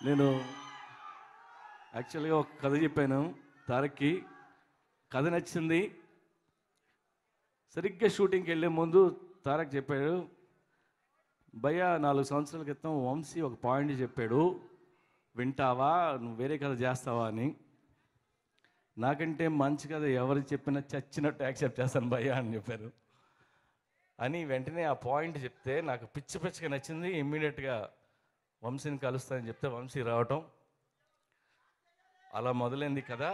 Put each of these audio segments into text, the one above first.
నేను యాక్చువల్గా ఒక కథ చెప్పాను తారక్కి. కథ నచ్చింది. సరిగ్గా షూటింగ్కి వెళ్ళే ముందు తారక్ చెప్పాడు, భయ్యా 4 సంవత్సరాల క్రితం వంశీ ఒక పాయింట్ చెప్పాడు, వింటావా, నువ్వు వేరే కథ చేస్తావా అని. నాకంటే మంచి కథ ఎవరు చెప్పినా చచ్చినట్టు యాక్సెప్ట్ చేస్తాను భయ్యా అని చెప్పారు. అని వెంటనే ఆ పాయింట్ చెప్తే నాకు పిచ్చిగా నచ్చింది. ఇమ్మీడియట్గా వంశీని కలుస్తానని చెప్తే వంశీ రావటం, అలా మొదలైంది కదా.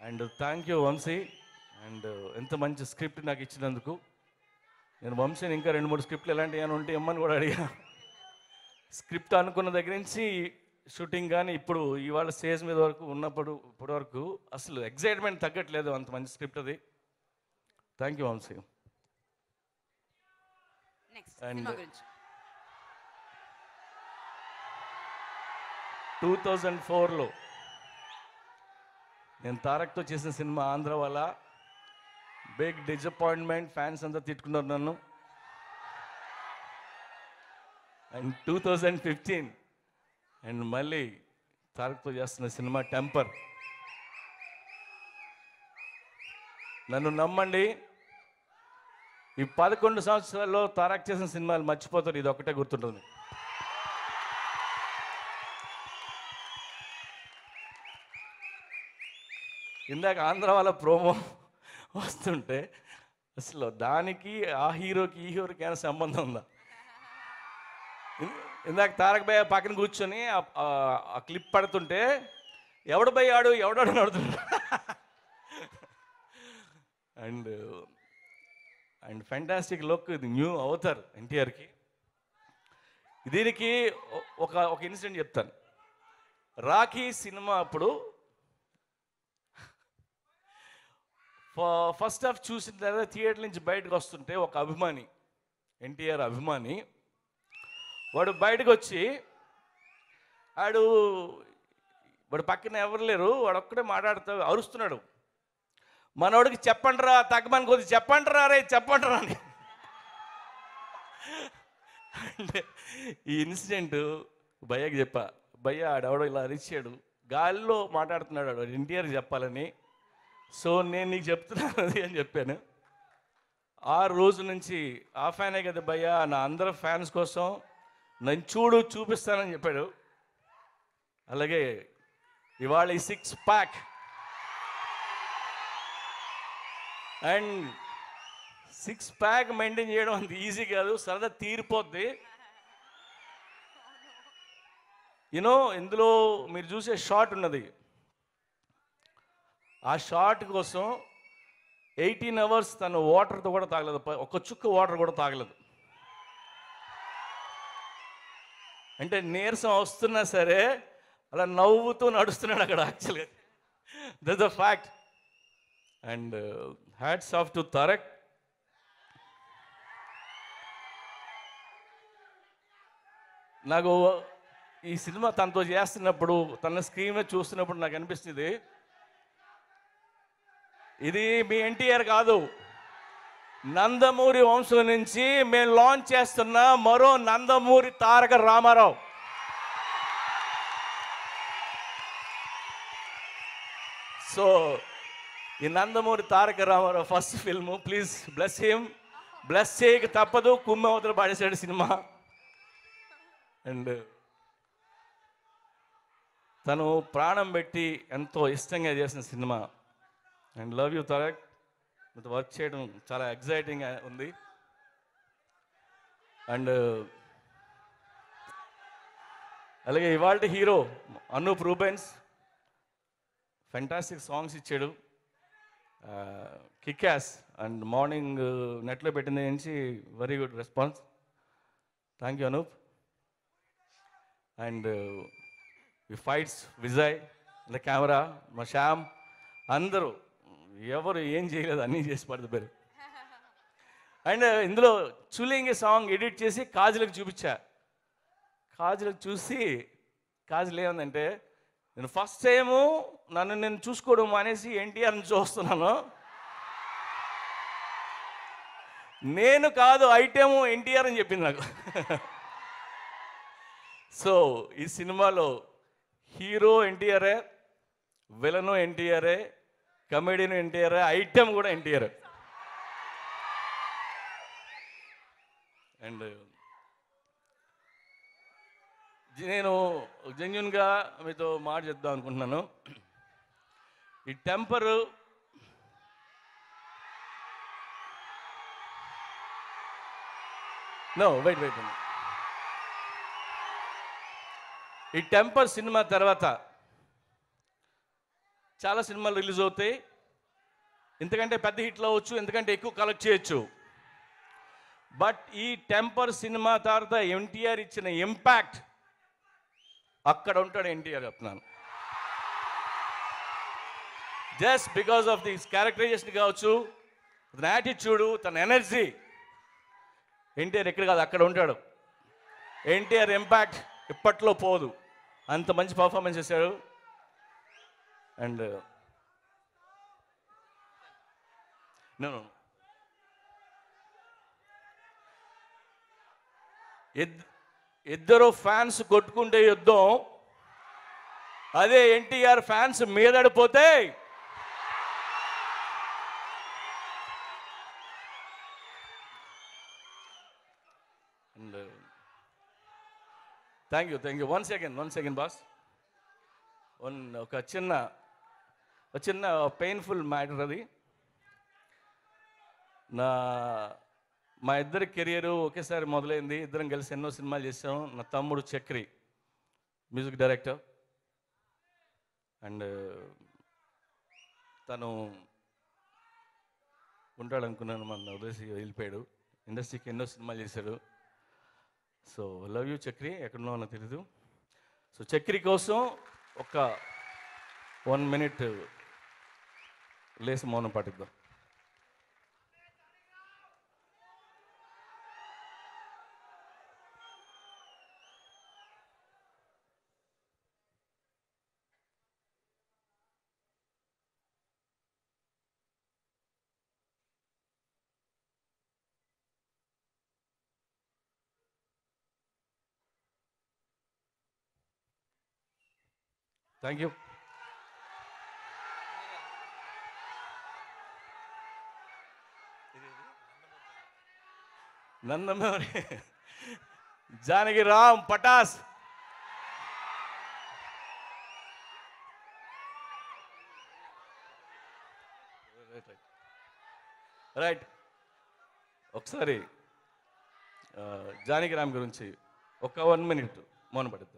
And thank you Vamsi. And ఎంత మంచి స్క్రిప్ట్ నాకు ఇచ్చినందుకు. నేను వంశీని ఇంకా 2-3 స్క్రిప్ట్లు ఎలాంటివి అని ఉంటే ఇమ్మని కూడా అడిగా. స్క్రిప్ట్ అనుకున్న దగ్గర నుంచి షూటింగ్ కానీ ఇప్పుడు ఇవాళ స్టేజ్ మీద వరకు ఇప్పటి వరకు అసలు ఎగ్జైట్మెంట్ తగ్గట్లేదు, అంత మంచి స్క్రిప్ట్ అది. Thank you Vamsi. అండ్ 2004లో నేను తారక్తో చేసిన సినిమా ఆంధ్ర వాళ్ళ బిగ్ డిసప్పాయింట్మెంట్. ఫ్యాన్స్ అంతా తిట్టుకున్నారు నన్ను. అండ్ 2015 అండ్ మళ్ళీ తారక్తో చేస్తున్న సినిమా టెంపర్. నన్ను నమ్మండి, ఈ 11 సంవత్సరాల్లో తారక్ చేసిన సినిమాలు మర్చిపోతారు, ఇది ఒకటే గుర్తుంటుంది. ఇందాక ఆంధ్ర వాళ్ళ ప్రోమో వస్తుంటే అసలు దానికి ఆ హీరోకి ఈ హీరోకి ఏమైనా సంబంధం ఉందా? ఇందాక తారక్ భయ్య పక్కన కూర్చొని ఆ క్లిప్ పడుతుంటే ఎవడు భయ్యాడు ఎవడాడు నడుతున్నాడు. అండ్ అండ్ ఫ్యాంటాస్టిక్ లుక్, ఇది న్యూ అవుతారు ఎన్టీఆర్కి. దీనికి ఒక ఇన్సిడెంట్ చెప్తాను. రాఖీ సినిమా అప్పుడు ఫస్ట్ హాఫ్ చూసిన తర్వాత థియేటర్ నుంచి బయటకు వస్తుంటే ఒక అభిమాని, ఎన్టీఆర్ అభిమాని, వాడు బయటకు వచ్చి వాడు పక్కన ఎవరు లేరు, వాడు ఒక్కడే మాట్లాడుతూ అరుస్తున్నాడు, మనోడికి చెప్పండిరా, తగ్గమని కొద్ది చెప్పండిరా రే చెప్పండిరా అని. అంటే ఈ ఇన్సిడెంట్ భయ్యకి చెప్పా, భయ్య ఆడెవడో ఇలా అరిచాడు, గాలిలో మాట్లాడుతున్నాడు వాడు ఎన్టీఆర్కి చెప్పాలని, సో నేను నీకు చెప్తున్నాను అది అని చెప్పాను. ఆ రోజు నుంచి ఆ ఫ్యానే కదా భయ్య, నా అందరు ఫ్యాన్స్ కోసం నన్ను చూపిస్తానని చెప్పాడు. అలాగే ఇవాళ ఈ 6 ప్యాక్ అండ్ 6 ప్యాక్ మెయింటైన్ చేయడం అంత ఈజీ కాదు, సరదా తీరిపోద్ది. యూనో ఇందులో మీరు చూసే షాట్ ఉన్నది, ఆ షాట్ కోసం 18 అవర్స్ తను వాటర్తో కూడా తాగలేదు, ఒక చుక్క వాటర్ కూడా తాగలేదు. అంటే నీరసం వస్తున్నా సరే అలా నవ్వుతూ నడుస్తున్నాడు అక్కడ. యాక్చువల్గా that's the fact. And hats off to Tarak. నాకు ఈ సినిమా తనతో చేస్తున్నప్పుడు, తన స్క్రీన్ మీద చూస్తున్నప్పుడు నాకు అనిపిస్తుంది, ఇది మీ ఎన్టీఆర్ కాదు, నందమూరి వంశం నుంచి మేము లాంచ్ చేస్తున్న మరో నందమూరి తారక రామారావు. సో ఈ Nandamuri Taraka Rama Rao first film, please bless him. Bless చేయక తప్పదు, కుమ్మ అవతల పాడేశాడు సినిమా. అండ్ తను ప్రాణం పెట్టి ఎంతో ఇష్టంగా చేసిన సినిమా. And love you Tarak. మీతో వర్క్ చేయడం చాలా ఎగ్జైటింగ్ ఉంది. అండ్ అలాగే ఇవాళ hero Anoop Rubens fantastic songs ఇచ్చాడు, కిక్యాస్. అండ్ మార్నింగ్ నెట్లో పెట్టిన నుంచి very good response. Thank you Anoop. And ఈ ఫైట్స్ విజయ్, ద కెమెరా, మా శ్యామ్, అందరూ ఎవరు ఏం చేయలేదు, అన్నీ చేసి పడుతుంది. అండ్ ఇందులో చులింగి సాంగ్ ఎడిట్ చేసి కాజలకు చూపించా. కాజలకు చూసి కాజల్ ఏమందంటే, నేను ఫస్ట్ టైము నేను చూసుకోవడం అనేసి ఎన్టీఆర్ని చూస్తున్నాను, నేను కాదు ఐటెము ఎన్టీఆర్ అని చెప్పింది నాకు. సో ఈ సినిమాలో హీరో ఎన్టీఆర్ఏ, విలను ఎన్టీఆర్ఏ, కమెడియన్ ఎన్టీఆర్ఏ, ఐటమ్ కూడా ఎన్టీఆర్. అండ్ నేను జెన్యున్గా మీతో మాట చెప్దాం అనుకుంటున్నాను. ఈ టెంపరు వెయిట్ ఈ టెంపర్ సినిమా తర్వాత చాలా సినిమాలు రిలీజ్ అవుతాయి. ఎందుకంటే పెద్ద హిట్లు అవ్వచ్చు, ఎందుకంటే ఎక్కువ కలెక్ట్ చేయొచ్చు. బట్ ఈ టెంపర్ సినిమా తర్వాత ఎన్టీఆర్ ఇచ్చిన ఇంపాక్ట్ అక్కడ ఉంటాడు ఎన్టీఆర్ చెప్తున్నాను. Just because of this characterization కావచ్చు, తన యాటిట్యూడు, తన ఎనర్జీ. ఎన్టీఆర్ ఎక్కడ కాదు అక్కడ ఉంటాడు. ఎన్టీఆర్ ఇంపాక్ట్ ఇప్పట్లో పోదు. అంత మంచి పర్ఫార్మెన్స్ చేశాడు. అండ్ ఇద్దరు ఫ్యాన్స్ కొట్టుకుంటే యుద్ధం, అదే ఎన్టీఆర్ ఫ్యాన్స్ మీదడిపోతే and thank you one second boss. ఒక చిన్న పెయిన్ఫుల్ మ్యాటర్ అది. మా ఇద్దరి కెరియరు ఒకేసారి మొదలైంది. ఇద్దరం కలిసి ఎన్నో సినిమాలు చేసాం. నా తమ్ముడు చక్రి మ్యూజిక్ డైరెక్టర్. అండ్ తను ఉంటాడనుకున్నాను, మన వదిలేసి వెళ్ళిపోయాడు. ఇండస్ట్రీకి ఎన్నో సినిమాలు చేశాడు. సో లవ్ యూ చక్రి, ఎక్కడున్నావు నాకు తెలీదు. సో చక్రి కోసం ఒక 1 minute లేసి మౌనం పాటిద్దాం. Thank you. Nandamuri Janaki Ram Pataas. Right, ఒకసారి జానకి రామ్ గురించి ఒక 1 minute మౌనం పడుతుంది.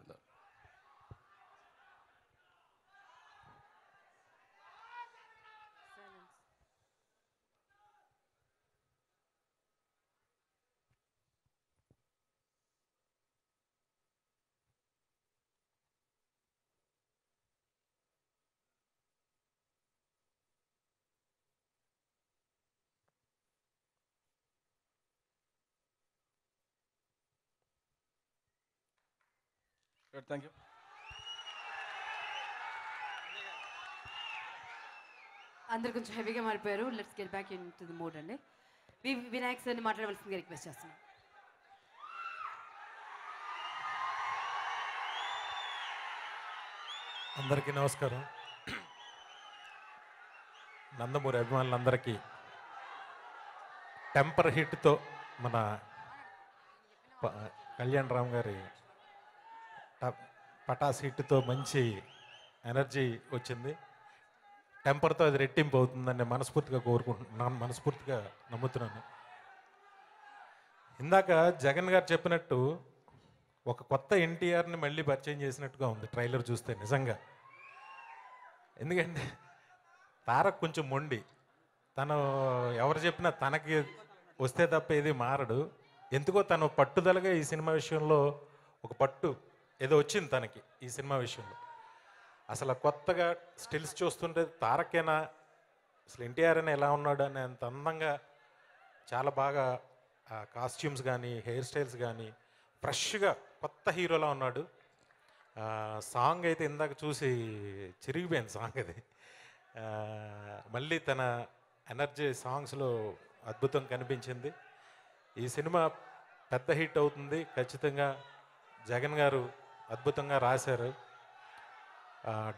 Thank you. అందరు కొంచెం హెవీగా మారిపోయారు. Let's get back in to the mood అండి. వినాయక్ సార్ని మాట్లాడవలసిందిగా రిక్వెస్ట్ చేస్తున్నాను. అందరికీ నమస్కారం. నందమూరి అభిమానులందరికీ టెంపర్ హిట్తో మన కళ్యాణ్ రామ్ గారి పటాస్ హిట్తో మంచి ఎనర్జీ వచ్చింది. టెంపర్తో అది రెట్టింపు అవుతుందని మనస్ఫూర్తిగా కోరుకుంటున్నాను, మనస్ఫూర్తిగా నమ్ముతున్నాను. ఇందాక జగన్ గారు చెప్పినట్టు ఒక కొత్త ఎన్టీఆర్ని మళ్ళీ పరిచయం చేసినట్టుగా ఉంది ట్రైలర్ చూస్తే నిజంగా. ఎందుకంటే తారక్ కొంచెం మొండి, తను ఎవరు చెప్పినా తనకి వస్తే తప్ప ఏది మారడు. ఎందుకో తను పట్టుదలగా ఈ సినిమా విషయంలో ఒక పట్టు ఏదో వచ్చింది తనకి ఈ సినిమా విషయంలో. అసలు కొత్తగా స్టిల్స్ చూస్తుంటే తారకేనా అసలు ఎన్టీఆర్ అయినా ఎలా ఉన్నాడు అని అంత అందంగా చాలా బాగా కాస్ట్యూమ్స్ కానీ హెయిర్ స్టైల్స్ కానీ ఫ్రెష్గా కొత్త హీరోలా ఉన్నాడు. సాంగ్ అయితే ఇందాక చూసి చిరిగిపోయింది సాంగ్ అది. మళ్ళీ తన ఎనర్జీ సాంగ్స్లో అద్భుతం కనిపించింది. ఈ సినిమా పెద్ద హిట్ అవుతుంది ఖచ్చితంగా. జగన్ గారు అద్భుతంగా రాశారు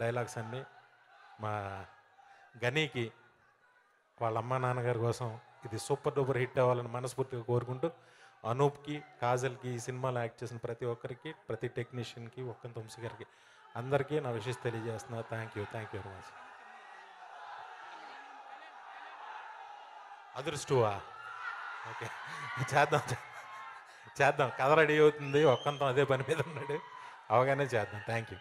డైలాగ్స్ అన్నీ. మా గనీకి వాళ్ళ అమ్మ నాన్నగారి కోసం ఇది సూపర్ డూపర్ హిట్ అవ్వాలని మనస్ఫూర్తిగా కోరుకుంటూ, అనూప్కి, కాజల్కి, ఈ సినిమాలో యాక్ట్ చేసిన ప్రతి ఒక్కరికి, ప్రతి టెక్నీషియన్కి, ఒక్కంత వంశీ గారికి అందరికీ నా విషయం తెలియజేస్తున్నా. Thank you very much. అదృష్టవా? ఓకే, చేద్దాం. కథ రెడీ అవుతుంది, ఒక్కంతం అదే పని మీద ఉన్నాడు, అవగానే చేద్దాం. Thank you.